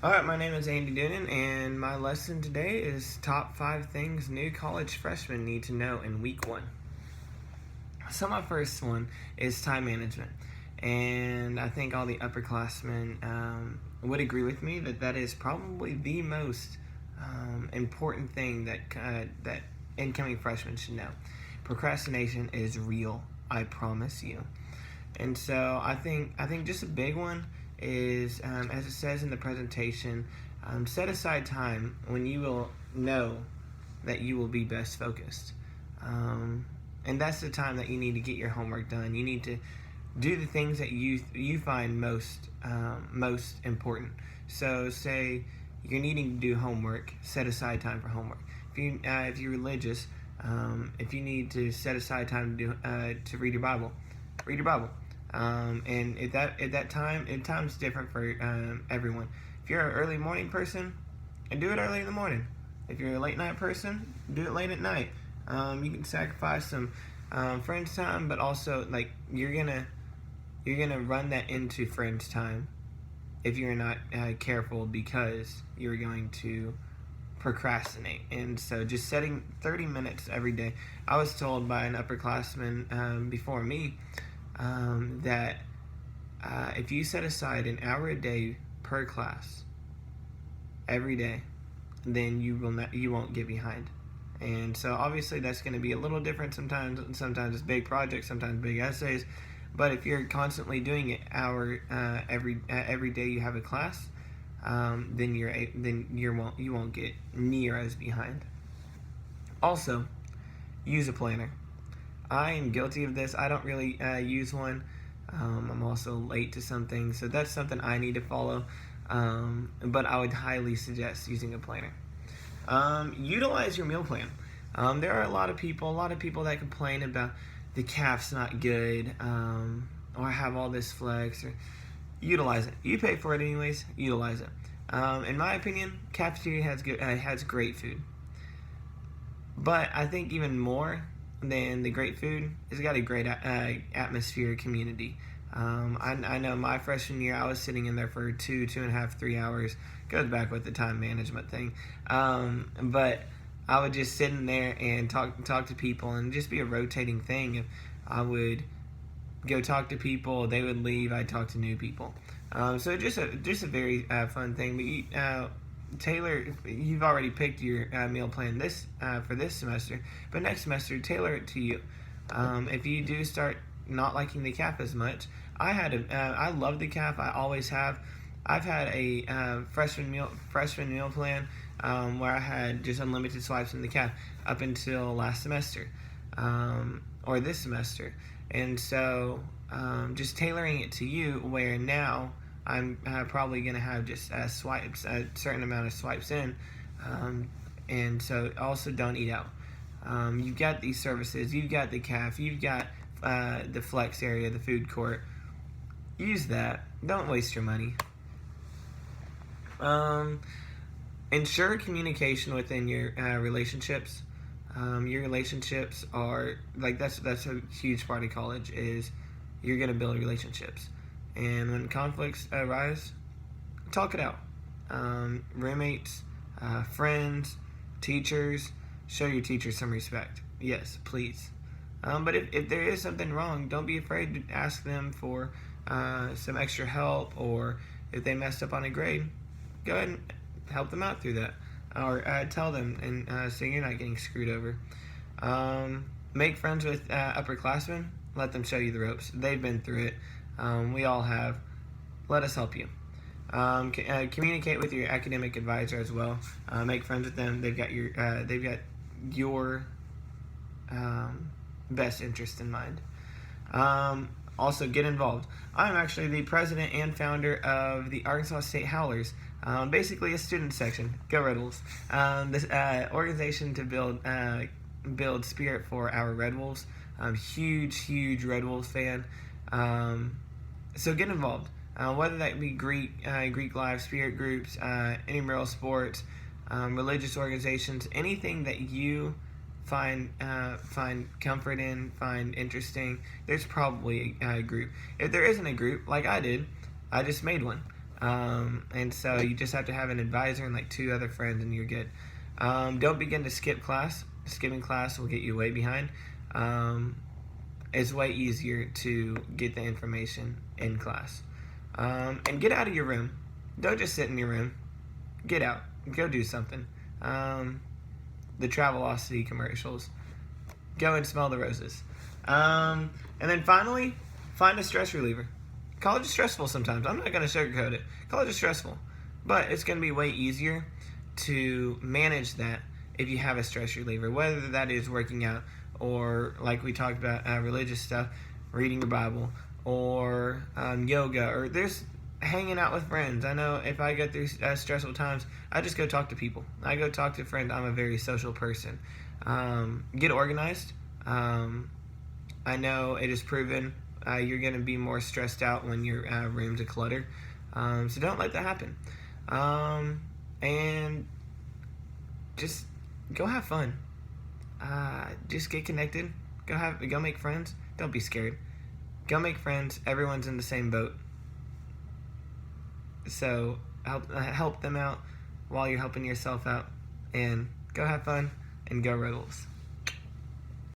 Alright, my name is Andy Doonan, and my lesson today is top 5 things new college freshmen need to know in week 1. So my first one is time management, and I think all the upperclassmen would agree with me that is probably the most important thing that incoming freshmen should know. Procrastination is real, I promise you. And so I think just a big one is, as it says in the presentation, set aside time when you will know that you will be best focused. And that's the time that you need to get your homework done. You need to do the things that you find most important. So say you're needing to do homework, set aside time for homework. If you're religious, if you need to set aside time to read your Bible, read your Bible. And at that time, time's different for everyone. If you're an early morning person, do it early in the morning. If you're a late night person, do it late at night. You can sacrifice some friends time, but also like you're gonna run that into friends time if you're not careful, because you're going to procrastinate. And so just setting 30 minutes every day. I was told by an upperclassman before me that if you set aside an hour a day per class every day, then you won't get behind. And so obviously that's going to be a little different sometimes. Sometimes it's big projects, sometimes big essays. But if you're constantly doing it every day you have a class, then you won't get near as behind. Also, use a planner. I am guilty of this. I don't really use one. I'm also late to something, so that's something I need to follow. But I would highly suggest using a planner. Utilize your meal plan. There are a lot of people that complain about the cafe's not good, or have all this flex. Or utilize it. You pay for it anyways. Utilize it. In my opinion, cafeteria has great food. But I think even more than the great food, it's got a great atmosphere, community. I know my freshman year, I was sitting in there for 2.5, 3 hours. Goes back with the time management thing. But I would just sit in there and talk to people, and just be a rotating thing. If I would go talk to people, they would leave, I'd talk to new people. So just a very fun thing. But Taylor, you've already picked your meal plan for this semester, but next semester, tailor it to you. If you do start not liking the caf as much, I love the caf. I always have. I've had a freshman meal plan where I had just unlimited swipes in the caf up until last semester, or this semester, and so just tailoring it to you, where now I'm probably going to have just swipes, a certain amount of swipes in, and so also don't eat out. You've got these services, you've got the caf, you've got the flex area, the food court. Use that. Don't waste your money. Ensure communication within your relationships. Your relationships are that's a huge part of college, is you're going to build relationships. And when conflicts arise, talk it out. Roommates, friends, teachers, show your teachers some respect. Yes, please. But if there is something wrong, don't be afraid to ask them for some extra help, or if they messed up on a grade, go ahead and help them out through that. Or tell them, and so you're not getting screwed over. Make friends with upperclassmen. Let them show you the ropes. They've been through it. We all have. Let us help you. Communicate with your academic advisor as well. Make friends with them. They've got your best interest in mind. Also, get involved. I'm actually the president and founder of the Arkansas State Howlers. Basically a student section. Go Red Wolves. This organization to build spirit for our Red Wolves. I'm huge Red Wolves fan. So get involved. Whether that be Greek life, spirit groups, intramural sports, religious organizations, anything that you find comfort in, find interesting, there's probably a group. If there isn't a group, like I did, I just made one. And so you just have to have an advisor and like 2 other friends, and you're good. Don't begin to skip class. Skipping class will get you way behind. It's way easier to get the information in class. And get out of your room. Don't just sit in your room. Get out. Go do something. The Travelocity commercials. Go and smell the roses. And then finally, find a stress reliever. College is stressful sometimes. I'm not going to sugarcoat it. College is stressful. But it's going to be way easier to manage that if you have a stress reliever, whether that is working out or, like we talked about, religious stuff, reading the Bible, or yoga, or there's hanging out with friends. I know if I go through stressful times, I just go talk to people. I go talk to friends. I'm a very social person. Get organized. I know it is proven you're going to be more stressed out when your room's a clutter. So don't let that happen. And just go have fun. Just get connected. Go make friends. Don't be scared. Go make friends. Everyone's in the same boat. So help them out while you're helping yourself out. And go have fun and go Rebels.